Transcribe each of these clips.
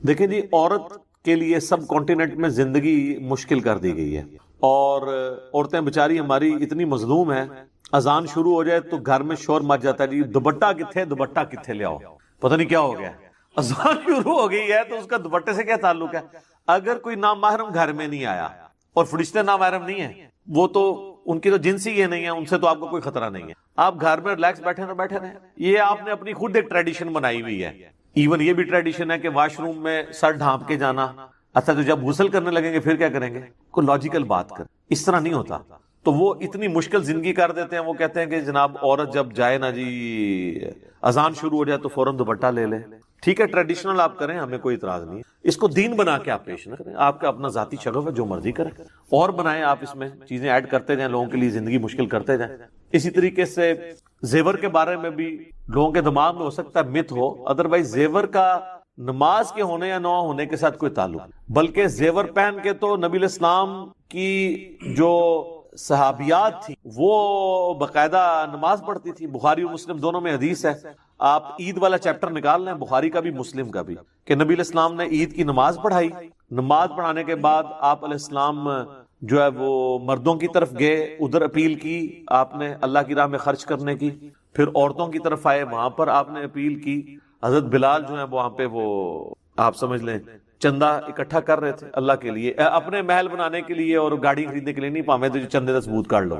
دیکھیں جی، عورت کے لیے سب کانٹیننٹ میں زندگی مشکل کر دی گئی ہے، اور عورتیں بیچاری ہماری اتنی مظلوم ہیں، اذان شروع ہو جائے تو گھر میں شور مچ جاتا ہے، جی دوپٹہ کتھے، دوپٹہ کتھے لے آؤ، پتہ نہیں کیا ہو گیا، اذان شروع ہو گئی ہے تو اس کا دوپٹے سے کیا تعلق ہے؟ اگر کوئی نامحرم گھر میں نہیں آیا، اور فرشتے نامحرم نہیں ہیں، وہ تو ان کی تو جنس ہی یہ نہیں ہے، ان سے تو آپ کو کوئی خطرہ نہیں ہے، آپ گھر میں ریلیکس بیٹھے تو بیٹھے رہیں۔ یہ آپ نے اپنی خود ایک ٹریڈیشن بنائی ہوئی ہے۔ ایون یہ بھی ٹریڈیشن ہے کہ واش روم میں سر ڈھانپ کے جانا، اچھا تو جب غسل کرنے لگیں گے پھر کیا کریں گے؟ کوئی لاجیکل بات کر، اس طرح نہیں ہوتا۔ تو وہ اتنی مشکل زندگی کر دیتے ہیں، وہ کہتے ہیں کہ جناب عورت جب جائے نا جی، اذان شروع ہو جائے تو فوراً دوپٹہ لے لے۔ ٹھیک ہے، ٹریڈیشنل آپ کریں، ہمیں کوئی اعتراض نہیں ہے، اس کو دین بنا کے آپ پیش نہ کریں، آپ کا اپنا ذاتی شغف ہے، جو مرضی کریں اور بنائیں، آپ اس میں چیزیں ایڈ کرتے جائیں، لوگوں کے لیے زندگی مشکل کرتے جائیں۔ اسی طریقے سے زیور کے بارے میں بھی لوگوں کے دماغ میں ہو سکتا ہے مت ہو، ادروائز زیور کا نماز کے ہونے یا نہ ہونے کے ساتھ کوئی تعلق نہیں، بلکہ زیور پہن کے تو نبی علیہ السلام کی جو صحابیات تھی وہ باقاعدہ نماز پڑھتی تھی۔ بخاری اور مسلم دونوں میں حدیث ہے، آپ عید والا چیپٹر نکال لیں، بخاری کا بھی مسلم کا بھی، کہ نبی علیہ السلام نے عید کی نماز پڑھائی، نماز پڑھانے کے بعد آپ علیہ السلام جو ہے وہ مردوں کی طرف گئے، ادھر اپیل کی آپ نے اللہ کی راہ میں خرچ کرنے کی، پھر عورتوں کی طرف آئے، وہاں پر آپ نے اپیل کی۔ حضرت بلال جو ہے وہاں پہ وہ آپ سمجھ لیں چندہ اکٹھا کر رہے تھے اللہ کے لیے، اپنے محل بنانے کے لیے اور گاڑی خریدنے کے لیے نہیں، پامے تو چندے کا ثبوت کر لو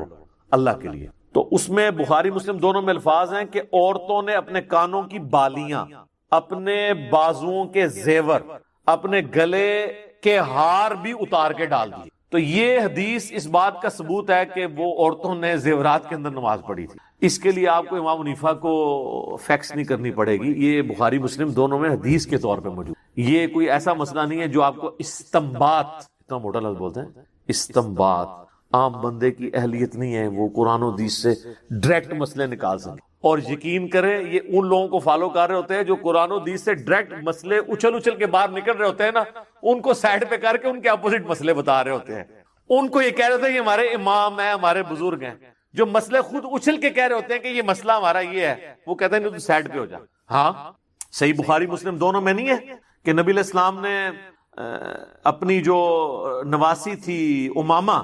اللہ کے لیے۔ تو اس میں بخاری مسلم دونوں میں الفاظ ہیں کہ عورتوں نے اپنے کانوں کی بالیاں، اپنے بازوؤں کے زیور، اپنے گلے کے ہار بھی اتار کے ڈال دیے۔ تو یہ حدیث اس بات کا ثبوت ہے کہ وہ عورتوں نے زیورات کے اندر نماز پڑھی تھی۔ اس کے لیے آپ کو امام حنیفہ کو فیکس نہیں کرنی پڑے گی، یہ بخاری مسلم دونوں میں حدیث کے طور پہ موجود۔ یہ کوئی ایسا مسئلہ نہیں ہے جو آپ کو استنباط، اتنا موٹا لفظ بولتے ہیں استنباط، عام بندے کی اہلیت نہیں ہے وہ قرآن و حدیث سے ڈائریکٹ مسئلے نکال سکے۔ اور یقین کریں یہ ان لوگوں کو فالو کر رہے ہوتے ہیں جو قرآن و حدیث سے ڈائریکٹ مسئلے اچھل کے باہر نکل رہے ہوتے ہیں نا، ان کو سائڈ پہ کر کے ان کے اپوزٹ مسئلے بتا رہے ہوتے ہیں۔ ان کو یہ کہہ رہے ہوتے ہیں یہ ہمارے امام ہیں، ہمارے بزرگ ہیں، جو مسئلے خود اچھل کے کہہ رہے ہوتے ہیں کہ یہ مسئلہ ہمارا یہ ہے، وہ کہتے ہیں نہیں تو سائڈ پہ ہو جا۔ ہاں صحیح بخاری مسلم دونوں میں نہیں ہے کہ نبی علیہ السلام نے اپنی جو نواسی تھی امامہ،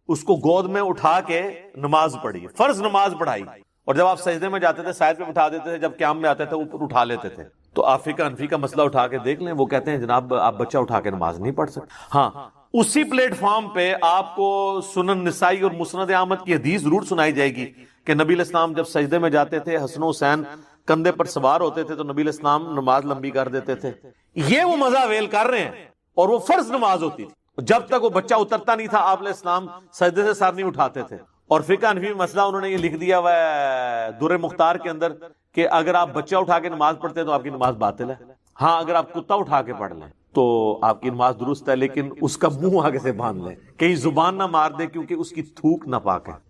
اس کو گود میں اٹھا کے نماز پڑھی، فرض نماز پڑھائی، اور جب آپ سجدے میں جاتے تھے سائد پہ اٹھا دیتے تھے، جب قیام میں آتے تھے اوپر اٹھا لیتے تھے۔ تو آفیقہ انفی کا مسئلہ اٹھا کے دیکھ لیں، وہ کہتے ہیں جناب آپ بچہ اٹھا کے نماز نہیں پڑھ سکتے۔ ہاں اسی پلیٹ فارم پہ آپ کو سنن نسائی اور مسند احمد کی حدیث ضرور سنائی جائے گی کہ نبی علیہ السلام جب سجدے میں جاتے تھے، حسن و حسین کندھے پر سوار ہوتے تھے تو نبی علیہ السلام نماز لمبی کر دیتے تھے۔ یہ وہ مزہ ویل کر رہے ہیں، اور وہ فرض نماز ہوتی تھی، جب تک وہ بچہ اترتا نہیں تھا آپ علیہ السلام سجدے سے سر نہیں اٹھاتے تھے۔ اور فقہ حنفی میں مسئلہ انہوں نے یہ لکھ دیا ہوا ہے در مختار کے اندر کہ اگر آپ بچہ اٹھا کے نماز پڑھتے ہیں تو آپ کی نماز باطل ہے۔ ہاں اگر آپ کتا اٹھا کے پڑھ لیں تو آپ کی نماز درست ہے، لیکن اس کا منہ آگے سے باندھ لیں، کہیں زبان نہ مار دے کیونکہ اس کی تھوک ناپاک ہے۔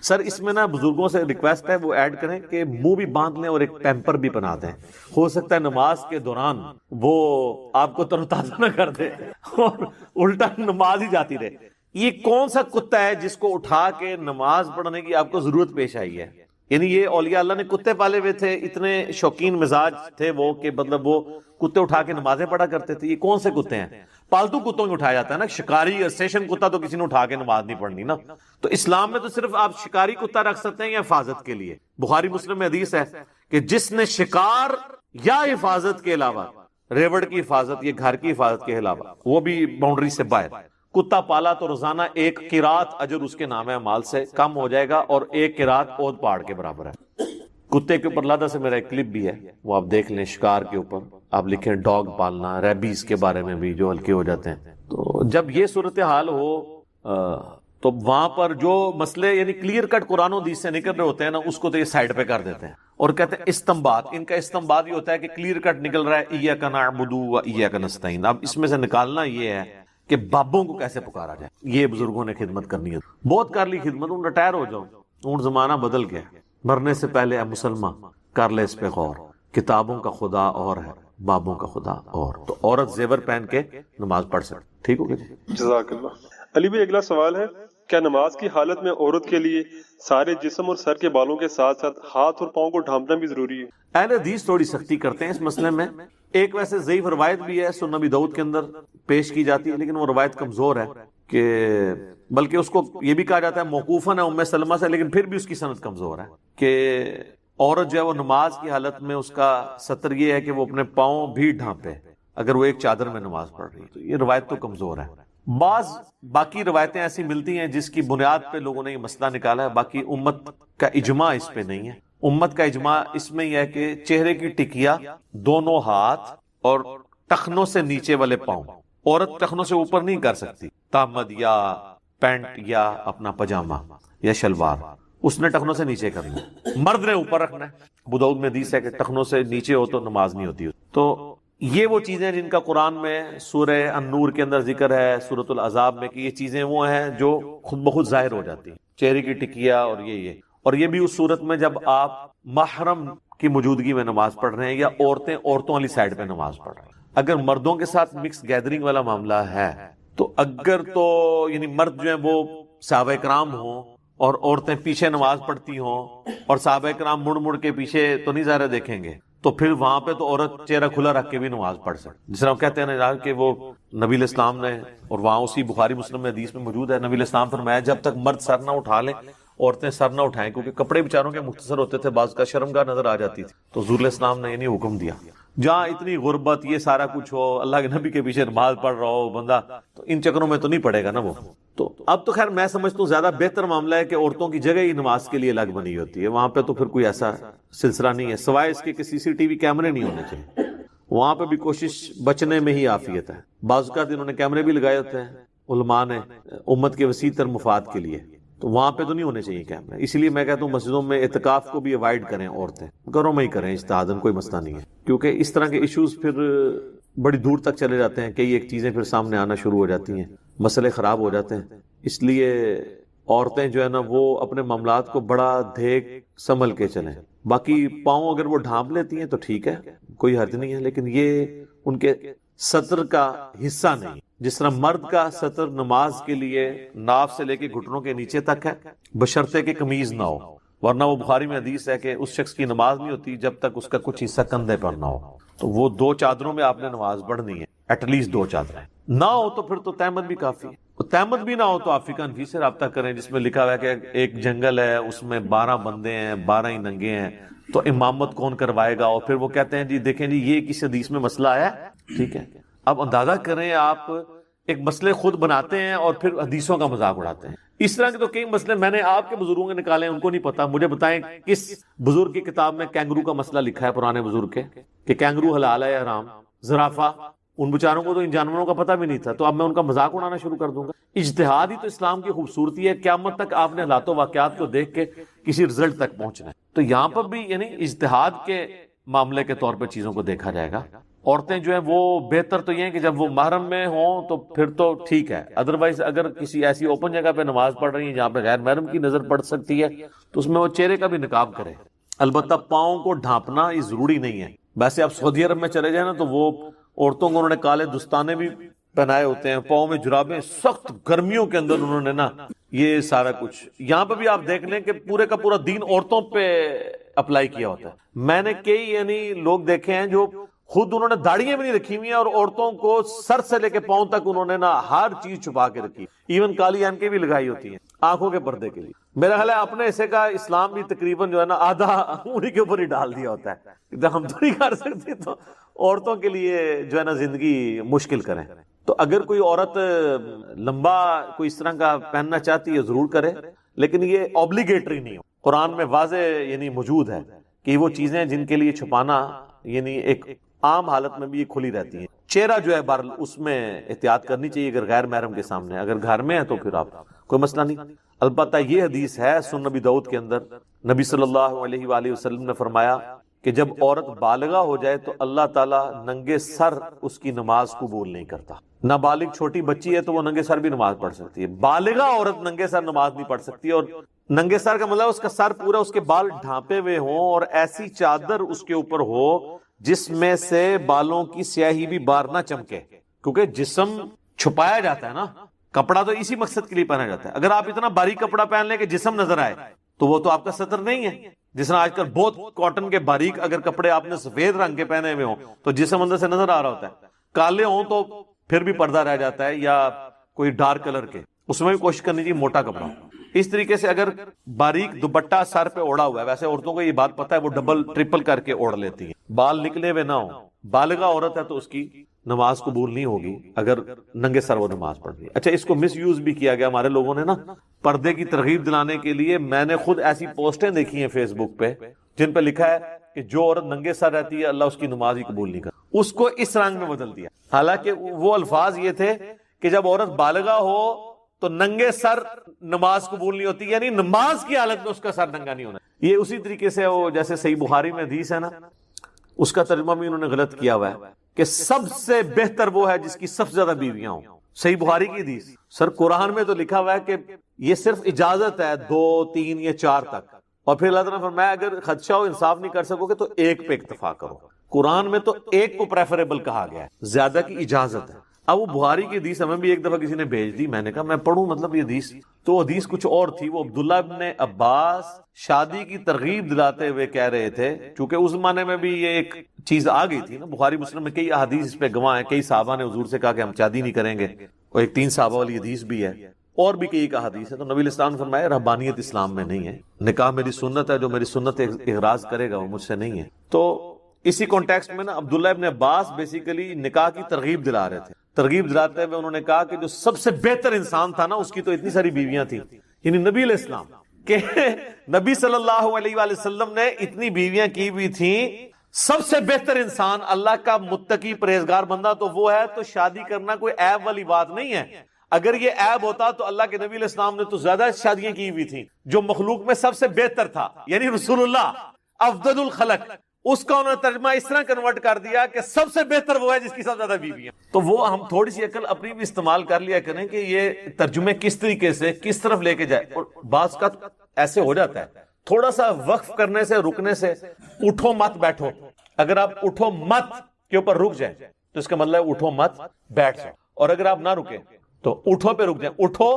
سر اس میں نا بزرگوں سے ریکویسٹ ہے وہ ایڈ کریں کہ منہ بھی باندھ لیں اور ایک پیمپر بھی بنا دیں، ہو سکتا ہے نماز کے دوران وہ آپ کو تر و تازہ نہ کر دے اور الٹا نماز ہی جاتی رہے۔ یہ کون سا کتا ہے جس کو اٹھا کے نماز پڑھنے کی آپ کو ضرورت پیش آئی ہے؟ یعنی یہ اولیاء اللہ نے کتے پالے ہوئے تھے، اتنے شوقین مزاج تھے وہ کہ مطلب وہ کتے اٹھا کے نمازیں پڑھا کرتے تھے۔ یہ کون سے کتے ہیں؟ پالتو کتوں کو اٹھایا جاتا ہے نا، شکاری اسٹیشن کتا تو کسی نے اٹھا کے نماز نہیں پڑھنی نا۔ تو اسلام میں تو صرف آپ شکاری کتا رکھ سکتے ہیں یا حفاظت کے لیے۔ بخاری مسلم میں حدیث ہے کہ جس نے شکار یا حفاظت کے علاوہ، ریوڑ کی حفاظت یا گھر کی حفاظت کے علاوہ، وہ بھی باؤنڈری سے باہر کتا پالا تو روزانہ ایک قرات اجر اس کے نام ہے، مال سے کم ہو جائے گا، اور ایک قرات عود پہاڑ کے برابر ہے۔ کتے کے اوپر لادہ سے میرا ایک کلپ بھی ہے، وہ آپ دیکھ لیں، شکار کے اوپر آپ لکھیں ڈاگ پالنا، ریبیز کے بارے میں بھی جو ہلکے ہو جاتے ہیں۔ تو جب یہ صورتحال ہو تو وہاں پر جو مسئلے یعنی کلیئر کٹ قرآن و حدیث سے نکل رہے ہوتے ہیں نا، اس کو تو یہ سائڈ پہ کر دیتے ہیں اور کہتے ہیں استنباط۔ ان کا استنباط یہ ہوتا ہے کہ کلیئر کٹ نکل رہا ہے ایاک نعبد و ایاک نستعین، اب اس میں سے نکالنا یہ ہے کہ بابوں کو کیسے پکارا جائے۔ یہ بزرگوں نے خدمت کرنی ہے، بہت کر لی خدمت، ان ریٹائر ہو جاؤ، اون زمانہ بدل گیا، مرنے سے پہلے اے مسلمان کر لے اس پہ غور، کتابوں کا خدا اور ہے، بابوں کا خدا اور۔ تو عورت زیور پہن کے نماز پڑھ سکتی، ٹھیک ہو گیا جی؟ جزاک اللہ۔ علی بھائی اگلا سوال ہے، کیا نماز کی حالت میں عورت کے لیے سارے جسم اور سر کے بالوں کے ساتھ ساتھ ہاتھ اور پاؤں کو ڈھانپنا بھی ضروری ہے؟ اہل حدیث تھوڑی سختی کرتے ہیں اس مسئلے میں، ایک ویسے ضعیف روایت بھی ہے سنن نبی داؤد کے اندر پیش کی جاتی ہے، لیکن وہ روایت کمزور ہے، کہ بلکہ اس کو یہ بھی کہا جاتا ہے موقوفاً ہے ام سلمہ سے، لیکن پھر بھی اس کی سند کمزور ہے، کہ عورت جو ہے وہ نماز کی حالت میں اس کا سطر یہ ہے کہ وہ اپنے پاؤں بھی ڈھانپے اگر وہ ایک چادر میں نماز پڑھ رہی ہے، تو یہ روایت تو کمزور ہے۔ بعض باقی روایتیں ایسی ملتی ہیں جس کی بنیاد پہ لوگوں نے یہ مسئلہ نکالا ہے، باقی امت کا اجماع اس پہ نہیں ہے۔ امت کا اجماع اس میں یہ ہے کہ چہرے کی ٹکیا، دونوں ہاتھ اور ٹخنوں سے نیچے والے پاؤں، عورت ٹخنوں سے اوپر نہیں کر سکتی، تامد یا پینٹ یا اپنا پجامہ یا شلوار، اس نے ٹخنوں سے نیچے کرنا، مرد نے اوپر رکھنا ہے۔ ابو داؤد میں حدیث ہے کہ ٹخنوں سے نیچے ہو تو نماز نہیں ہوتی۔ تو یہ وہ چیزیں جن کا قرآن میں سورہ النور کے اندر ذکر ہے، سورۃ الاحزاب میں، کہ یہ چیزیں وہ ہیں جو خود بخود ظاہر ہو جاتی ہیں، چہرے کی ٹکیا اور یہ اور یہ بھی اس صورت میں جب آپ محرم کی موجودگی میں نماز پڑھ رہے ہیں یا عورتوں والی سائڈ پہ نماز پڑھ رہے ہیں۔ اگر مردوں کے ساتھ مکس گیدرنگ والا معاملہ ہے تو اگر تو یعنی مرد جو ہیں وہ صحابہ کرام ہوں اور عورتیں پیچھے نماز پڑھتی ہوں اور صحابہ کرام مڑ مڑ کے پیچھے تو نہیں ظاہر دیکھیں گے، تو پھر وہاں پہ تو عورت چہرہ کھلا رکھ کے بھی نماز پڑھ سکتی۔ جس طرح ہم کہتے ہیں نا کہ وہ نبی علیہ السلام نے، اور وہاں اسی بخاری مسلم میں حدیث میں موجود ہے، نبی علیہ السلام فرمایا جب تک مرد سر نہ اٹھا لیں عورتیں سر نہ اٹھائیں، کیونکہ کپڑے بیچاروں کے مختصر ہوتے تھے، بعض کا شرمگاہ نظر آ جاتی تھی، تو حضور علیہ السلام نے یعنی حکم دیا جہاں اتنی غربت یہ سارا کچھ ہو، اللہ کے نبی کے پیچھے نماز پڑھ رہا ہو بندہ، تو ان چکروں میں تو نہیں پڑے گا نا وہ۔ تو اب تو خیر میں سمجھتا ہوں زیادہ بہتر معاملہ ہے کہ عورتوں کی جگہ ہی نماز کے لیے الگ بنی ہوتی ہے، وہاں پہ تو پھر کوئی ایسا سلسلہ نہیں ہے، سوائے اس کے کہ CCTV کیمرے نہیں ہونے چاہیے، وہاں پہ بھی کوشش بچنے میں ہی عافیت ہے۔ بعض اوقات انہوں نے کیمرے بھی لگائے ہوتے ہیں علماء نے امت کے وسیع تر مفاد کے لیے، تو وہاں پہ تو نہیں ہونے چاہیے کیمرے۔ اسی لیے میں کہتا ہوں مسجدوں میں اعتکاف کو بھی اوائڈ کریں، عورتیں گھروں میں ہی کریں اجتہاداً، کوئی مسئلہ نہیں ہے، کیونکہ اس طرح کے ایشوز پھر بڑی دور تک چلے جاتے ہیں، کئی ایک چیزیں پھر سامنے آنا شروع ہو جاتی ہیں، مسئلے خراب ہو جاتے ہیں۔ اس لیے عورتیں جو ہے نا وہ اپنے معاملات کو بڑا دیکھ سنبھل کے چلیں۔ باقی پاؤں اگر وہ ڈھانپ لیتی ہیں تو ٹھیک ہے، کوئی حرج نہیں ہے، لیکن یہ ان کے سطر کا حصہ نہیں۔ جس طرح مرد کا سطر نماز کے لیے ناف سے لے کے گھٹنوں کے نیچے تک ہے، بشرطے کہ قمیض نہ ہو، ورنہ وہ بخاری میں حدیث ہے کہ اس شخص کی نماز نہیں ہوتی جب تک اس کا کچھ حصہ کندھے پر نہ ہو، تو وہ 2 چادروں میں آپ نے نماز پڑھنی ہے، ایٹ لیسٹ 2 چادریں نہ ہو تو پھر تو تہمت بھی کافی ہے، تہمت بھی نہ ہو تو آپ فقہ حنفی سے رابطہ کریں، جس میں لکھا ہوا ہے کہ ایک جنگل ہے، اس میں 12 بندے ہیں، 12 ہی ننگے ہیں، تو امامت کون کروائے گا؟ اور پھر وہ کہتے ہیں جی دیکھیں جی یہ کس حدیث میں مسئلہ ہے، ٹھیک ہے۔ اب اندازہ کریں آپ ایک مسئلے خود بناتے ہیں اور پھر حدیثوں کا مذاق اڑاتے ہیں۔ اس طرح کے تو کئی مسئلے میں نے آپ کے بزرگوں کے نکالے ہیں، ان کو نہیں پتا، مجھے بتائیں کس بزرگ کی کتاب میں کینگرو کا مسئلہ لکھا ہے، پرانے بزرگ کے، کہ کینگرو حلال ہے یا حرام؟ زرافہ، ان بیچاروں کو تو ان جانوروں کا پتہ بھی نہیں تھا، تو اب میں ان کا مذاق اڑانا شروع کر دوں گا؟ اجتہاد ہی تو اسلام کی خوبصورتی ہے، قیامت تک آپ نے حالات و واقعات کو دیکھ کے کسی رزلٹ تک پہنچنا ہے، تو یہاں پر بھی یعنی اجتہاد کے معاملے کے طور پہ چیزوں کو دیکھا جائے گا۔ عورتیں جو ہیں وہ بہتر تو یہ ہیں کہ جب وہ محرم میں ہوں تو پھر تو ٹھیک ہے، ادروائز اگر کسی ایسی اوپن جگہ پہ نماز پڑھ رہی ہیں جہاں پہ غیر محرم کی نظر پڑ سکتی ہے تو اس میں وہ چہرے کا بھی نقاب کرے۔ البتہ پاؤں کو ڈھانپنا یہ ضروری نہیں ہے، ویسے آپ سعودی عرب میں چلے جائیں نا تو وہ عورتوں کو انہوں نے کالے دستانے بھی پہنائے ہوتے ہیں، پاؤں میں جرابیں، سخت گرمیوں کے اندر انہوں نے نا یہ سارا کچھ۔ یہاں پہ بھی آپ دیکھ لیں کہ پورے کا پورا دین عورتوں پہ اپلائی کیا ہوتا ہے۔ میں نے کئی یعنی لوگ دیکھے ہیں جو خود انہوں نے داڑیاں بھی نہیں رکھی ہوئی ہیں اور عورتوں کو سر سے لے کے پاؤں تک انہوں نے نا ہر چیز چھپا کے رکھی، ایون کالی آنکھیں بھی لگائی ہوتی ہیں آنکھوں کے پردے کے لیے۔ میرا خیال ہے اپنے حصے کا اسلام بھی تقریباً جو ہے نا آدھا انہی کے اوپر ہی ڈال دیا ہوتا ہے، ہم تو نہیں کر سکتے تو عورتوں کے لیے جو ہے نا زندگی مشکل کریں۔ تو اگر کوئی عورت لمبا کوئی اس طرح کا پہننا چاہتی ہے ضرور کرے، لیکن یہ اوبلیگیٹری نہیں ہو۔ قرآن میں واضح یعنی موجود ہے کہ وہ چیزیں جن کے لیے چھپانا یعنی ایک عام حالت میں بھی یہ کھلی رہتی ہیں۔ چہرہ جو ہے بہرحال اس میں احتیاط کرنی چاہیے اگر غیر محرم کے سامنے، اگر گھر میں ہے تو پھر آپ کوئی مسئلہ نہیں۔ البتہ یہ حدیث ہے سنن نبی داؤد کے اندر، نبی صلی اللہ علیہ وآلہ وسلم نے فرمایا کہ جب عورت بالغہ ہو جائے تو اللہ تعالیٰ ننگے سر اس کی نماز قبول نہیں کرتا۔ نابالغ چھوٹی بچی ہے تو وہ ننگے سر بھی نماز پڑھ سکتی ہے، بالغہ عورت ننگے سر نماز نہیں پڑھ سکتی۔ اور ننگے سر کا مطلب اس کا سر پورا، اس کے بال ڈھانپے ہوئے ہوں اور ایسی چادر اس کے اوپر ہو جس میں سے بالوں کی سیاہی بھی باہر نہ چمکے، کیونکہ جسم چھپایا جاتا ہے نا، کپڑا تو اسی مقصد کے لیے پہنا جاتا ہے۔ اگر آپ اتنا باریک کپڑا پہن لیں کہ جسم نظر آئے تو وہ تو آپ کا ستر نہیں ہے. جس طرح آج کل بہت کاٹن کے باریک اگر کپڑے آپ نے سفید رنگ کے پہنے ہوئے ہوں تو جسم اندر سے نظر آ رہا ہوتا ہے. کالے ہوں تو پھر بھی پردہ رہ جاتا ہے, یا کوئی ڈارک کلر کے, اس میں بھی کوشش کرنی چاہیے موٹا کپڑا ہو. اس طریقے سے اگر باریک دوپٹہ سر پہ اوڑا ہوا ہے, ویسے عورتوں کو یہ بات پتہ ہے وہ ڈبل ٹرپل کر کے اوڑھ لیتی ہیں, بال نکلے ہوئے نہ ہوں, بالغہ عورت ہے تو اس کی نماز قبول نہیں ہوگی اگر ننگے سر وہ نماز پڑھ رہی ہے. اچھا, اس کو مس یوز بھی کیا گیا ہمارے لوگوں نے نا, پردے کی ترغیب دلانے کے لیے. میں نے خود ایسی پوسٹیں دیکھی ہیں فیس بک پہ جن پہ لکھا ہے کہ جو عورت ننگے سر رہتی ہے اللہ اس کی نماز ہی قبول نہیں کرتا. اس کو اس رنگ میں بدل دیا, حالانکہ وہ الفاظ یہ تھے کہ جب عورت بالغہ ہو تو ننگے سر نماز قبول نہیں ہوتی, یعنی نماز کی حالت میں اس کا سر ننگا نہیں ہونا. یہ اسی طریقے سے وہ جیسے صحیح بخاری میں حدیث ہے نا, اس کا ترجمہ بھی انہوں نے غلط کیا ہوا ہے کہ سب سے بہتر وہ ہے جس کی سب سے زیادہ بیویاں ہوں. صحیح بخاری کی حدیث. سر قرآن میں تو لکھا ہوا ہے کہ یہ صرف اجازت ہے 2 3 یا 4 تک, اور پھر اللہ تعالیٰ نے فرمایا اگر خدشہ ہو انصاف نہیں کر سکو گے تو 1 پہ اکتفا کرو. قرآن میں تو 1 کو پریفریبل کہا گیا ہے, زیادہ کی اجازت ہے. اب وہ بخاری کی حدیث ہمیں بھی ایک دفعہ کسی نے بھیج دی, میں نے کہا میں پڑھوں مطلب یہ حدیث, تو حدیث کچھ اور تھی. وہ عبداللہ ابن عباس شادی کی ترغیب دلاتے ہوئے کہہ رہے تھے, چونکہ اس زمانے میں بھی یہ ایک چیز آ گئی تھی نا, بخاری مسلم میں کئی احادیث اس پہ گواہ ہیں. کئی صحابہ نے حضور سے کہا کہ ہم شادی نہیں کریں گے, اور ایک 3 صحابہ والی حدیث بھی ہے, اور بھی کئی حدیث ہے. تو نبی اسلام نے فرمایا رہبانیت اسلام میں نہیں ہے, نکاح میری سنت ہے, جو میری سنت اغراض کرے گا وہ مجھ سے نہیں ہے. تو اسی کانٹیکسٹ میں نا عبداللہ ابن عباس بیسیکلی نکاح کی ترغیب دلا رہے تھے. ترغیب دلاتے ہوئے انہوں نے کہا کہ جو سب سے بہتر انسان تھا نا اس کی تو اتنی ساری بیویاں تھیں, یعنی نبی علیہ السلام, کہ نبی صلی اللہ علیہ وآلہ وسلم نے اتنی بیویاں کی ہوئی تھیں. سب سے بہتر انسان اللہ کا متقی پرہیزگار بندہ تو وہ ہے, تو شادی کرنا کوئی عیب والی بات نہیں ہے. اگر یہ عیب ہوتا تو اللہ کے نبی علیہ السلام نے تو زیادہ شادیاں کی ہوئی تھیں. جو مخلوق میں سب سے بہتر تھا یعنی رسول اللہ افضل الخلق, اس کا انہوں نے ترجمہ اس طرح کنورٹ کر دیا کہ سب سے بہتر وہ ہے جس کی سب سے زیادہ بیویاں. تو وہ ہم تھوڑی سی عقل اپنی بھی استعمال کر لیا کریں کہ یہ ترجمے کس طریقے سے کس طرف لے کے جائے. اور بعض کا ایسے ہو جاتا ہے تھوڑا سا وقف کرنے سے رکنے سے, اٹھو مت بیٹھو, اگر آپ اٹھو مت کے اوپر رک جائیں تو اس کا مطلب ہے اٹھو مت بیٹھ جائیں, اور اگر آپ نہ رکیں تو اٹھو پہ رک جائیں, اٹھو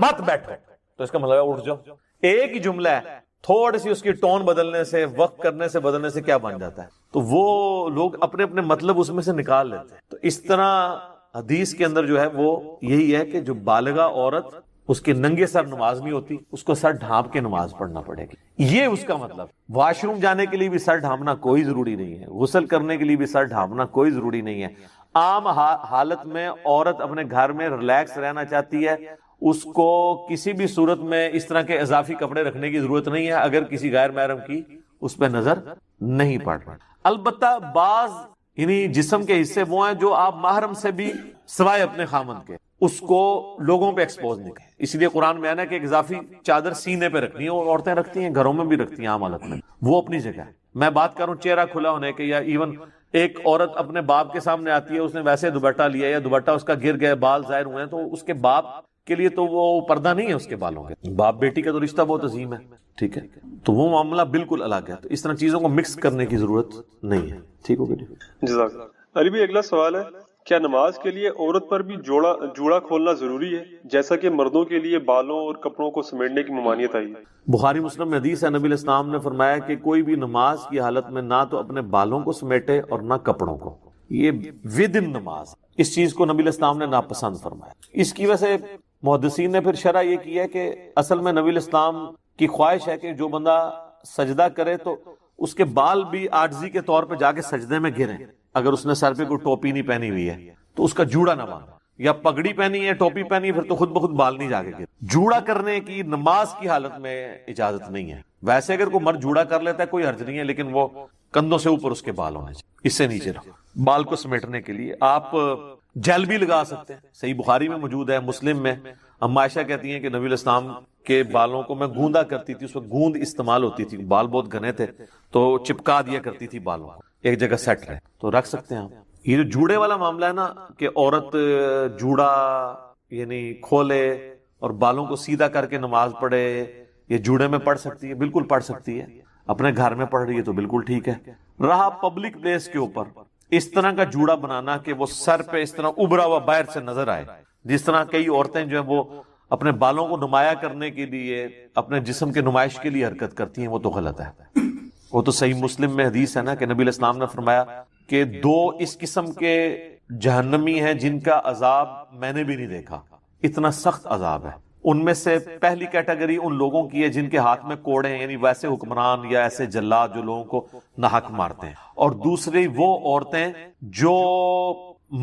مت بیٹھو تو اس کا مطلب ہے اٹھ جاؤ. ایک ہی جملہ ہے, تھوڑی سی اس کی ٹون بدلنے سے, وقت کرنے سے, بدلنے سے کیا بن جاتا ہے. تو وہ لوگ اپنے اپنے مطلب اس میں سے نکال لیتے ہیں. تو اس طرح حدیث کے اندر جو ہے وہ یہی ہے کہ جو بالغہ عورت اس کے ننگے سر نماز نہیں ہوتی, اس کو سر ڈھانپ کے نماز پڑھنا پڑے گی. یہ اس کا مطلب. واش روم جانے کے لیے بھی سر ڈھانپنا کوئی ضروری نہیں ہے, غسل کرنے کے لیے بھی سر ڈھانپنا کوئی ضروری نہیں ہے. عام حالت میں عورت اپنے گھر میں ریلیکس رہنا چاہتی ہے, اس کو کسی بھی صورت میں اس طرح کے اضافی کپڑے رکھنے کی ضرورت نہیں ہے اگر کسی غیر محرم کی اس پہ نظر نہیں پڑ رہا. البتہ بعض یعنی جسم کے حصے وہ ہیں جو آپ محرم سے بھی سوائے اپنے خامند کے اس کو لوگوں پہ ایکسپوز نہیں کریں. اس لیے قرآن میں آنا کہ ایک اضافی چادر سینے پہ رکھنی ہے, اور عورتیں رکھتی ہیں, گھروں میں بھی رکھتی ہیں عام حالت میں, وہ اپنی جگہ ہے. میں بات کروں چہرہ کھلا ہونے کے, یا ایون ایک عورت اپنے باپ کے سامنے آتی ہے, اس نے ویسے دوپٹہ لیا یا دوپٹہ اس کا گر گیا, بال ظاہر ہوئے ہیں, تو اس کے باپ کے لیے تو وہ پردہ نہیں ہے اس کے بالوں کے. باپ بیٹی کا تو رشتہ بہت عظیم ہے, ٹھیک ہے, تو وہ معاملہ بالکل الگ ہے. تو اس طرح چیزوں کو مکس کرنے کی ضرورت نہیں ہے. ٹھیک ہو گیا جزاک اللہ. علی بھائی اگلا سوال ہے, کیا نماز کے لیے عورت پر بھی جوڑا کھولنا ضروری ہے جیسا کہ مردوں کے لیے بالوں اور کپڑوں کو سمیٹنے کی ممانعت آئی ہے؟ بخاری مسلم میں حدیث ہے, نبی علیہ السلام نے فرمایا کہ کوئی بھی نماز کی حالت میں نہ تو اپنے بالوں کو سمیٹے اور نہ کپڑوں کو. یہ ود ان نماز, اس چیز کو نبی علیہ السلام نے ناپسند فرمایا. اس کی وجہ سے محدثین نے پھر شرح یہ کیا کہ اصل میں نبی علیہ السلام کی خواہش ہے کہ جو بندہ سجدہ کرے تو اس کے بال بھی عاجزی کے طور پہ جا کے سجدے میں گریں. اگر اس نے سر پہ کوئی ٹوپی نہیں پہنی ہوئی ہے تو اس کا جوڑا نہ باندھے, یا پگڑی پہنی ہے, ٹوپی پہنی ہے, پھر تو خود بخود بال نہیں جا کے گرے. جوڑا کرنے کی نماز کی حالت میں اجازت نہیں ہے. ویسے اگر کوئی مرد جوڑا کر لیتا ہے کوئی حرج نہیں ہے, لیکن وہ کندھوں سے اوپر اس کے بال ہونے چاہیے, اس سے نیچے رہو. بال کو سمیٹنے کے لیے آپ جیل بھی لگا سکتے ہیں, صحیح بخاری میں موجود ہے, مسلم میں. اما عائشہ کہتی ہیں کہ نبی علیہ السلام کے بالوں کو میں گوندا کرتی تھی, اس وقت گوند استعمال ہوتی تھی, بال بہت گھنے تھے تو چپکا دیا کرتی تھی بالوں کو, ایک جگہ سیٹ رہے. تو رکھ سکتے ہیں آپ. یہ جو جوڑے والا معاملہ ہے نا کہ عورت جوڑا یعنی کھولے اور بالوں کو سیدھا کر کے نماز پڑھے, یہ جوڑے میں پڑھ سکتی ہے, بالکل پڑھ سکتی ہے. اپنے گھر میں پڑھ رہی ہے تو بالکل ٹھیک ہے. رہا پبلک پلیس کے اوپر اس طرح کا جوڑا بنانا کہ وہ سر پہ اس طرح ابھرا ہوا باہر سے نظر آئے, جس طرح کئی عورتیں جو ہیں وہ اپنے بالوں کو نمایاں کرنے کے لیے، اپنے جسم کے نمائش کے لیے حرکت کرتی ہیں، وہ تو غلط ہے۔ وہ تو صحیح مسلم میں حدیث ہے نا کہ نبی علیہ السلام نے فرمایا کہ 2 اس قسم کے جہنمی ہیں جن کا عذاب میں نے بھی نہیں دیکھا، اتنا سخت عذاب ہے۔ ان میں سے پہلی کیٹیگری ان لوگوں کی ہے جن کے ہاتھ میں کوڑے ہیں، یعنی ویسے حکمران یا ایسے جلاد جو لوگوں کو ناحق مارتے ہیں، اور دوسری وہ عورتیں جو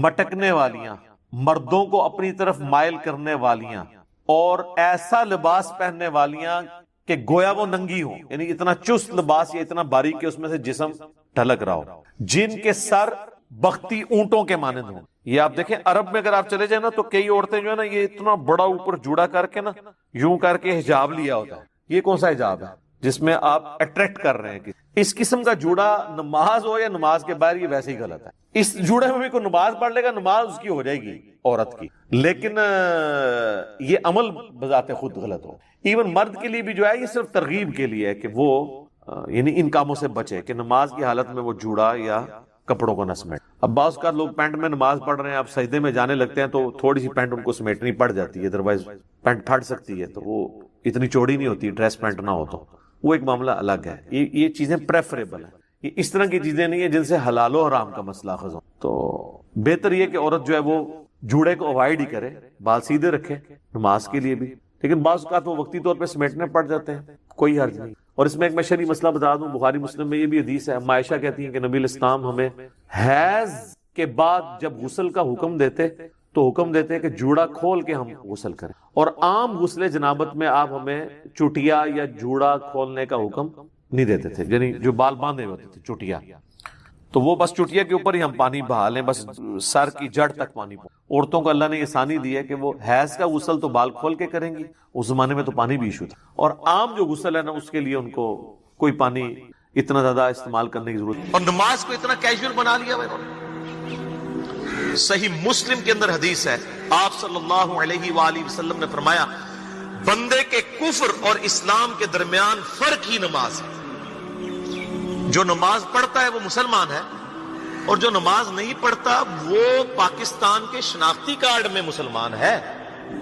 مٹکنے والیاں، مردوں کو اپنی طرف مائل کرنے والیاں، اور ایسا لباس پہننے والیاں کہ گویا وہ ننگی ہوں، یعنی اتنا چست لباس یا اتنا باریک کہ اس میں سے جسم ڈھلک رہا ہو، جن کے سر بختی اونٹوں کے مانند ہوں۔ یہ آپ دیکھیں عرب میں اگر آپ چلے جائیں نا تو کئی عورتیں جو ہے نا یہ اتنا بڑا اوپر جوڑا کر کے نا یوں کر کے حجاب لیا ہوتا ہے۔ یہ کون سا حجاب ہے جس میں آپ اٹریکٹ کر رہے ہیں؟ اس قسم کا جوڑا نماز ہو یا نماز کے باہر، یہ ویسے ہی غلط ہے۔ اس جوڑے میں بھی کوئی نماز پڑھ لے گا، نماز اس کی ہو جائے گی عورت کی، لیکن یہ عمل بذات خود غلط ہو۔ ایون مرد کے لیے بھی جو ہے یہ صرف ترغیب کے لیے ہے کہ وہ یعنی ان کاموں سے بچے کہ نماز کی حالت میں وہ جوڑا یا کپڑوں کو نہ سمیٹ۔ اب بعض کا لوگ پینٹ میں نماز پڑھ رہے ہیں، اب سجدے میں جانے لگتے ہیں تو تھوڑی سی پینٹ ان کو سمیٹنی پڑ جاتی ہے، ادروائز پینٹ پھٹ سکتی ہے، تو وہ اتنی چوڑی نہیں ہوتی، ڈریس پینٹ نہ ہو تو وہ ایک معاملہ الگ ہے۔ یہ چیزیں پریفریبل ہیں، یہ اس طرح کی چیزیں نہیں ہیں جن سے حلال و حرام کا مسئلہ اخذ ہو۔ تو بہتر یہ کہ عورت جو ہے وہ جوڑے کو اوائڈ ہی کرے، بال سیدھے رکھے نماز کے لیے بھی، لیکن بعض اوقات وہ وقتی طور پہ سمیٹنے پڑ جاتے ہیں، کوئی حرج نہیں۔ اور اس میں ایک میں شرعی مسئلہ بتا دوں، بخاری مسلم میں یہ بھی حدیث ہے، اما عائشہ کہتی ہیں کہ نبی علیہ السلام ہمیں حیض کے بعد جب غسل کا حکم دیتے تو حکم دیتے ہیں کہ جوڑا کھول کے ہم غسل کریں، اور عام غسل جنابت میں آپ ہمیں چٹیا یا جوڑا کھولنے کا حکم نہیں دیتے تھے، یعنی جو بال باندھے ہوتے تھے چٹیا، تو وہ بس چٹیا کے اوپر ہی ہم پانی بہا لیں، بس سر کی جڑ تک پانی پہنچے۔ عورتوں کو اللہ نے یہ آسانی دی ہے کہ وہ حیض کا غسل تو بال کھول کے کریں گی، اس زمانے میں تو پانی بھی ایشو تھا، اور عام جو غسل ہے نا اس کے لیے ان کو کوئی پانی اتنا زیادہ استعمال کرنے کی ضرورت نہیں۔ اور نماز کو اتنا کیجول بنا لیا انہوں نے۔ صحیح مسلم کے اندر حدیث ہے، آپ صلی اللہ علیہ وآلہ وسلم نے فرمایا بندے کے کفر اور اسلام کے درمیان فرق ہی نماز ہے۔ جو نماز پڑھتا ہے وہ مسلمان ہے، اور جو نماز نہیں پڑھتا وہ پاکستان کے شناختی کارڈ میں مسلمان ہے،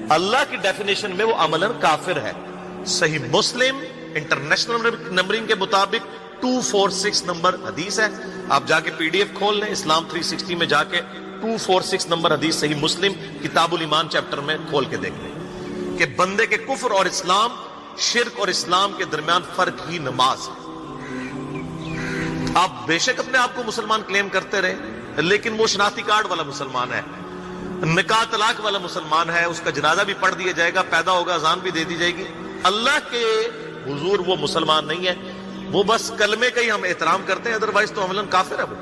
اللہ کی ڈیفینیشن میں وہ عملاً کافر ہے۔ صحیح مسلم انٹرنیشنل نمبرنگ کے مطابق 246 نمبر حدیث ہے، آپ جا کے PDF کھول لیں، اسلام 360 میں جا کے 246 نمبر حدیث صحیح مسلم کتاب الایمان چیپٹر میں کھول کے دیکھ لیں کہ بندے کے کفر اور اسلام، شرک اور اسلام کے درمیان فرق ہی نماز ہے۔ آپ بے شک اپنے آپ کو مسلمان کلیم کرتے رہے، لیکن وہ شناختی کارڈ والا مسلمان ہے، نکاح طلاق والا مسلمان ہے، اس کا جنازہ بھی پڑھ دیا جائے گا، پیدا ہوگا اذان بھی دے دی جائے گی، اللہ کے حضور وہ مسلمان نہیں ہے، وہ بس کلمے کا ہی ہم احترام کرتے ہیں، ادروائز تو عملاً کافر ہے وہ۔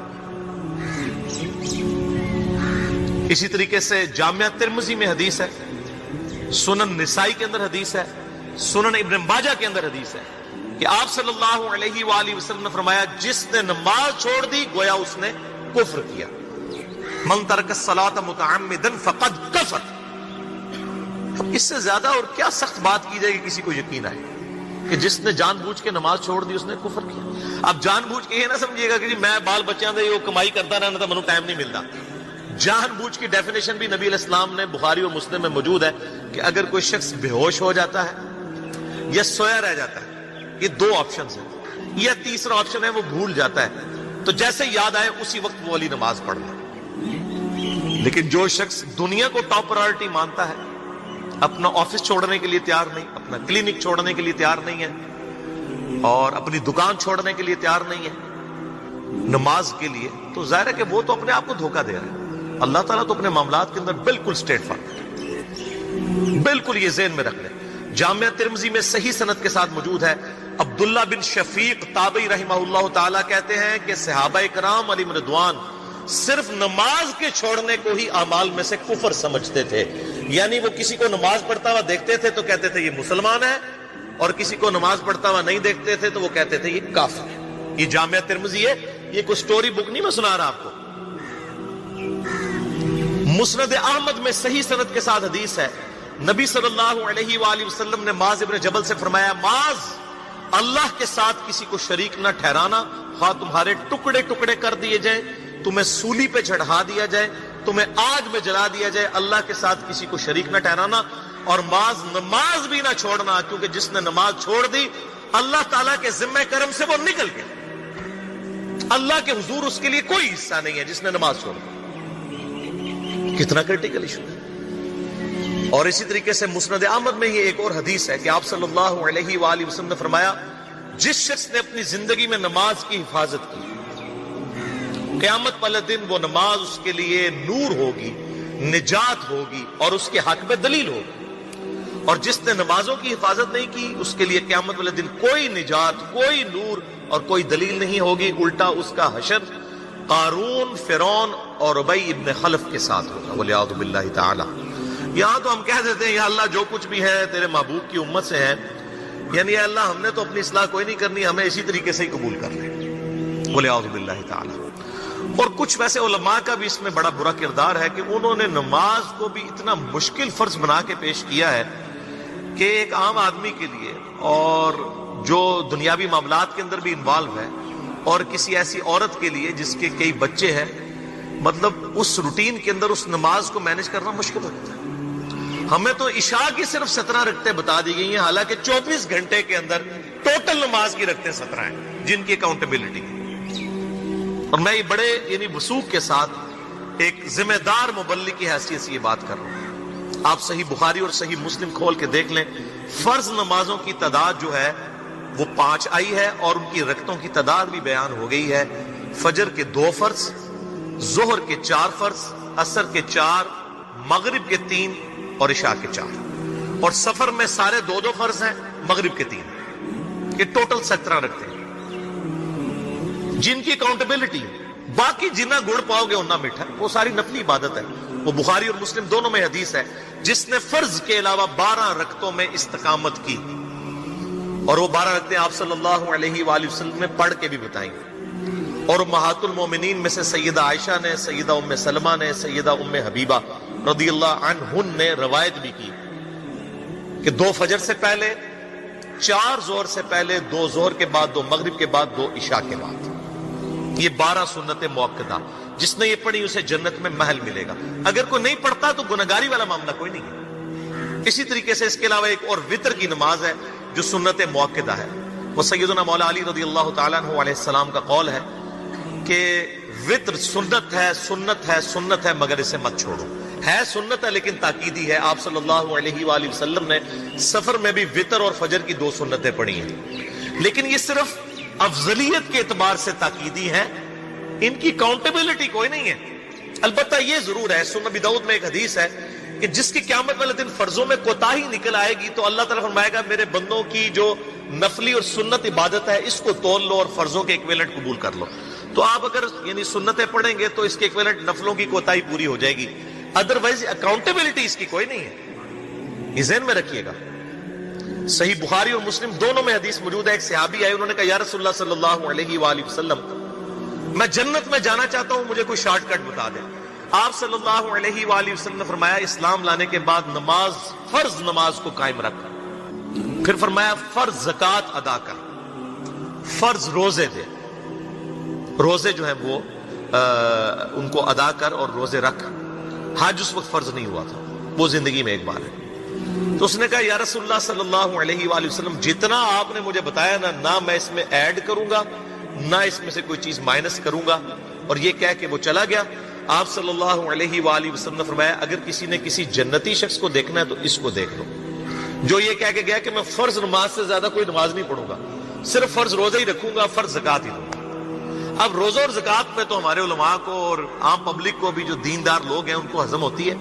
اسی طریقے سے جامعہ ترمذی میں حدیث ہے، سنن نسائی کے اندر حدیث ہے، سنن ابن ماجہ کے اندر حدیث ہے کہ آپ صلی اللہ علیہ وآلہ وسلم نے فرمایا جس نے نماز چھوڑ دی گویا اس نے کفر کیا، من ترک الصلاۃ متعمدا فقد کفر۔ اب اس سے زیادہ اور کیا سخت بات کی جائے کہ کسی کو یقین آئے کہ جس نے جان بوجھ کے نماز چھوڑ دی اس نے کفر کیا۔ اب جان بوجھ کے یہ نہ سمجھیے گا کہ جی میں بال بچیاں دے وہ کمائی کرتا رہنا تھا، منو ٹائم نہیں ملتا۔ جان بوجھ کی ڈیفینیشن بھی نبی علیہ السلام نے بخاری و مسلم میں موجود ہے کہ اگر کوئی شخص بے ہوش ہو جاتا ہے یا سویا رہ جاتا ہے، یہ 2 آپشنز ہیں، یا تیسرا آپشن ہے وہ بھول جاتا ہے، تو جیسے یاد آئے اسی وقت وہ والی نماز پڑھ لے۔ لیکن جو شخص دنیا کو ٹاپ پرائورٹی مانتا ہے، اپنا آفس چھوڑنے کے لیے تیار نہیں، اپنا کلینک چھوڑنے کے لیے تیار نہیں ہے، اور اپنی دکان چھوڑنے کے لیے تیار نہیں ہے نماز کے لیے، تو ظاہر ہے کہ وہ تو اپنے آپ کو دھوکہ دے رہا ہے۔ اللہ تعالیٰ تو اپنے معاملات کے اندر بالکل اسٹریٹ فارورڈ ہے، بالکل یہ ذہن میں رکھ لیں۔ جامعہ ترمذی میں صحیح سند کے ساتھ موجود ہے، عبداللہ بن شفیق تابعی رحمہ اللہ تعالیٰ کہتے ہیں کہ صحابہ کرام علیہم رضوان صرف نماز کے چھوڑنے کو ہی اعمال میں سے کفر سمجھتے تھے، یعنی وہ کسی کو نماز پڑھتا ہوا دیکھتے تھے تو کہتے تھے یہ مسلمان ہے، اور کسی کو نماز پڑھتا ہوا نہیں دیکھتے تھے تو وہ کہتے تھے یہ کافر ہے۔ یہ جامعہ ترمذی ہے، یہ کوئی سٹوری بک نہیں میں سنا رہا آپ کو۔ مسند احمد میں صحیح سند کے ساتھ حدیث ہے، نبی صلی اللہ علیہ وآلہ وسلم نے معاذ ابن جبل سے فرمایا معاذ اللہ کے ساتھ کسی کو شریک نہ ٹھہرانا، خواہ تمہارے ٹکڑے ٹکڑے کر دیے جائیں، تمہیں سولی پہ چڑھا دیا جائے، تمہیں آگ میں جلا دیا جائے، اللہ کے ساتھ کسی کو شریک نہ ٹھہرانا۔ اور نماز بھی نہ چھوڑنا، کیونکہ جس نے نماز چھوڑ دی اللہ تعالیٰ کے ذمہ کرم سے وہ نکل گیا، اللہ کے حضور اس کے لیے کوئی حصہ نہیں ہے جس نے نماز چھوڑ دی۔ کتنا کرٹیکل ایشو ہے۔ اور اسی طریقے سے مسند احمد میں یہ ایک اور حدیث ہے کہ آپ صلی اللہ علیہ وآلہ وسلم نے فرمایا جس شخص نے اپنی زندگی میں نماز کی حفاظت کی قیامت والے دن وہ نماز اس کے لیے نور ہوگی، نجات ہوگی اور اس کے حق میں دلیل ہوگی، اور جس نے نمازوں کی حفاظت نہیں کی اس کے لیے قیامت والے دن کوئی نجات، کوئی نور اور کوئی دلیل نہیں ہوگی، الٹا اس کا حشر قارون، فرعون اور ابی ابن خلف کے ساتھ ہوگا والعیاذ باللہ تعالی۔ یہاں تو ہم کہہ دیتے ہیں یا اللہ جو کچھ بھی ہے تیرے محبوب کی امت سے ہے، یعنی یا اللہ ہم نے تو اپنی اصلاح کوئی نہیں کرنی، ہمیں اسی طریقے سے ہی قبول کر لیں والعیاذ باللہ تعالی۔ اور کچھ ویسے علماء کا بھی اس میں بڑا برا کردار ہے کہ انہوں نے نماز کو بھی اتنا مشکل فرض بنا کے پیش کیا ہے کہ ایک عام آدمی کے لیے اور جو دنیاوی معاملات کے اندر بھی انوالو ہے اور کسی ایسی عورت کے لیے جس کے کئی بچے ہیں، مطلب اس روٹین کے اندر اس نماز کو مینج کرنا مشکل ہوتا ہے۔ ہمیں تو عشاء کی صرف 17 رکعتیں بتا دی گئی ہیں، حالانکہ 24 گھنٹے کے اندر ٹوٹل نماز کی رکعتیں 17 ہیں جن کی اکاؤنٹیبلٹی ہے۔ اور میں بڑے وثوق کے ساتھ ایک ذمہ دار مبلغ کی حیثیت سے یہ بات کر رہا ہوں۔ آپ صحیح بخاری اور صحیح مسلم کھول کے دیکھ لیں، فرض نمازوں کی تعداد جو ہے وہ 5 آئی ہے اور ان کی رکعتوں کی تعداد بھی بیان ہو گئی ہے۔ فجر کے 2 فرض، ظہر کے 4 فرض، عصر کے 4، مغرب کے 3 اور عشاء کے 4، اور سفر میں سارے 2 فرض ہیں، مغرب کے 3، یہ ٹوٹل 17 رکھتے ہیں جن کی اکاؤنٹیبلٹی باقی جنہ گڑ پاؤ گے انہ میٹھا، وہ ساری نفلی عبادت ہے۔ وہ بخاری اور مسلم دونوں میں حدیث ہے جس نے فرض کے علاوہ 12 رکعتوں میں استقامت کی، اور وہ 12 رکعتیں آپ صلی اللہ علیہ وآلہ وسلم نے پڑھ کے بھی بتائیں، اور امہات المومنین میں سے سیدہ عائشہ نے، سیدہ ام سلمہ نے، سیدہ ام حبیبہ رضی اللہ عنہن نے روایت بھی کی کہ 2 فجر سے پہلے، 4 ظہر سے پہلے، 2 ظہر کے بعد، 2 مغرب کے بعد، 2 عشاء کے بعد، یہ 12 سنتیں موقدہ، جس نے یہ پڑھی اسے جنت میں محل ملے گا۔ اگر کوئی نہیں پڑھتا تو گنہگاری والا معاملہ کوئی نہیں ہے۔ اسی طریقے سے اس کے علاوہ ایک اور وتر کی نماز ہے جو سنت موقدہ ہے، وہ سیدنا مولا علی رضی اللہ تعالیٰ عنہ علیہ السلام کا قول ہے کہ وتر سنت ہے، سنت ہے، سنت ہے، مگر اسے مت چھوڑو۔ ہے سنت ہے لیکن تاکیدی ہے، آپ صلی اللہ علیہ وآلہ وسلم نے سفر میں بھی وتر اور فجر کی 2 سنتیں پڑھی ہیں، لیکن یہ صرف افضلیت کے اعتبار سے تاکیدی ہیں، ان کی کاؤنٹیبلٹی کوئی نہیں ہے۔ البتہ یہ ضرور ہے، سنن ابی داؤد میں ایک حدیث ہے کہ جس کی قیامت والے دن فرضوں میں کوتاہی نکل آئے گی تو اللہ تعالیٰ فرمائے گا میرے بندوں کی جو نفلی اور سنت عبادت ہے اس کو تول لو اور فرضوں کے ایکویلنٹ قبول کر لو۔ تو آپ اگر سنتیں پڑھیں گے تو اس کے ایکویلنٹ نفلوں کی کوتاہی پوری ہو جائے گی، ادروائز اکاؤنٹیبلٹی اس کی کوئی نہیں ہے، یہ ذہن میں رکھیے گا۔ صحیح بخاری اور مسلم دونوں میں حدیث موجود ہے، ایک صحابی آئے، انہوں نے کہا یا رسول اللہ صلی اللہ علیہ وآلہ وسلم میں جنت میں جانا چاہتا ہوں، مجھے کوئی شارٹ کٹ بتا دیں۔ آپ صلی اللہ علیہ وآلہ وسلم نے فرمایا اسلام لانے کے بعد نماز، فرض نماز کو قائم رکھ، پھر فرمایا فرض زکوٰۃ ادا کر، فرض روزے دے، روزے جو ہیں وہ ان کو ادا کر اور روزے رکھ۔ حج اس وقت فرض نہیں ہوا تھا، وہ زندگی میں ایک بار ہے۔ تو اس نے کہا یا رسول اللہ صلی اللہ علیہ وآلہ وسلم جتنا آپ نے مجھے بتایا نہ میں اس میں ایڈ کروں گا نہ اس میں سے کوئی چیز مائنس کروں گا، اور یہ کہہ کے وہ چلا گیا۔ آپ صلی اللہ علیہ وآلہ وسلم نے فرمایا اگر کسی نے کسی جنتی شخص کو دیکھنا ہے تو اس کو دیکھ لو، جو یہ کہہ کے گیا کہ میں فرض نماز سے زیادہ کوئی نماز نہیں پڑھوں گا، صرف فرض روزہ ہی رکھوں گا، فرض زکوٰۃ ہی دوں گا۔ اب روزہ اور زکوٰۃ میں تو ہمارے علماء کو اور عام پبلک کو بھی جو دیندار لوگ ہیں ان کو ہضم ہوتی ہے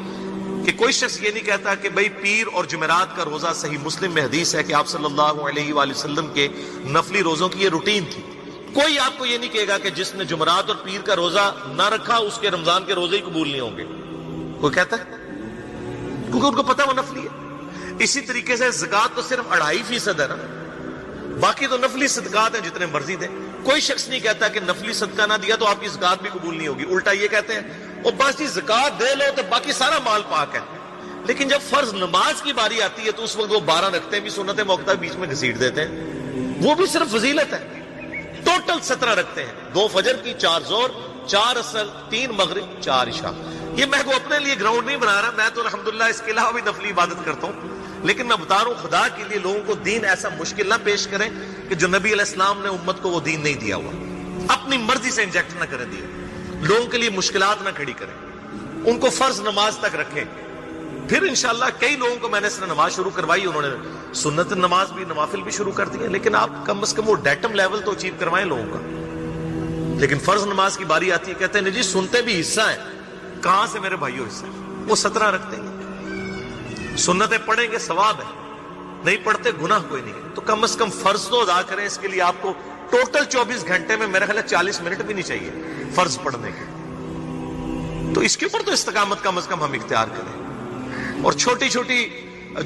کہ کوئی شخص یہ نہیں کہتا کہ بھئی پیر اور جمعرات کا روزہ، صحیح مسلم میں حدیث ہے کہ آپ صلی اللہ علیہ وآلہ وسلم کے نفلی روزوں کی یہ روٹین تھی۔ کوئی آپ کو یہ نہیں کہے گا کہ جس نے جمعرات اور پیر کا روزہ نہ رکھا اس کے رمضان کے روزے ہی قبول نہیں ہوں گے، کوئی کہتا ہے؟ کیونکہ ان کو پتہ وہ نفلی ہے۔ اسی طریقے سے زکوٰۃ تو صرف 2.5% ہے نا، باقی تو نفلی صدقات ہیں جتنے مرضی دیں۔ کوئی شخص نہیں کہتا کہ نفلی صدقہ نہ دیا تو آپ کی زکوٰۃ بھی قبول نہیں ہوگی، الٹا یہ کہتے ہیں اور بس جی زکوٰۃ دے لو تو باقی سارا مال پاک ہے۔ لیکن جب فرض نماز کی باری آتی ہے تو اس وقت وہ 12 رکھتے بھی سنت موقدہ بیچ میں گھسیٹ دیتے ہیں، وہ بھی صرف فضیلت ہے۔ ٹوٹل 17 رکھتے ہیں، 2 فجر کی، 4 ظہر، 4 عصر، 3 مغرب، 4 عشاء۔ یہ میں کو اپنے لیے گراؤنڈ نہیں بنا رہا، میں تو الحمدللہ اس کے علاوہ بھی نفلی عبادت کرتا ہوں، لیکن میں بتا رہا ہوں خدا کے لیے لوگوں کو دین ایسا مشکل نہ پیش کریں کہ جو نبی علیہ السلام نے امت کو وہ دین نہیں دیا ہوا. اپنی مرضی سے انجیکٹ نہ کریں دین، لوگوں کے لیے مشکلات نہ کھڑی کریں، ان کو فرض نماز تک رکھیں. پھر انشاءاللہ کئی لوگوں کو میں نے اس نے نماز شروع کروائی، انہوں نے سنت نماز بھی نوافل بھی شروع کر دی، لیکن آپ کم از کم وہ ڈیٹم لیول تو اچیو کروائیں لوگوں کا. لیکن فرض نماز کی باری آتی ہے، کہتے ہیں جی سنتے بھی حصہ ہیں. کہاں سے میرے بھائیوں حصہ ہے؟ وہ 17 رکھتے ہیں، سنتیں پڑھیں گے ثواب ہے، نہیں پڑھتے گناہ کوئی نہیں. تو کم از کم فرض تو ادا کریں. اس کے لیے آپ کو ٹوٹل 24 گھنٹے میں میرا خیال ہے 40 منٹ بھی نہیں چاہیے فرض پڑھنے کے. تو اس کے اوپر تو استقامت کم از کم ہم اختیار کریں. اور چھوٹی چھوٹی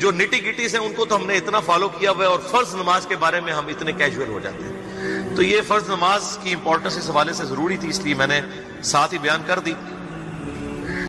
جو نٹی گٹیز ہیں ان کو تو ہم نے اتنا فالو کیا ہوا ہے، اور فرض نماز کے بارے میں ہم اتنے کیجول ہو جاتے ہیں. تو یہ فرض نماز کی امپورٹنس اس حوالے سے ضروری تھی، اس لیے میں نے ساتھ ہی بیان کر دی.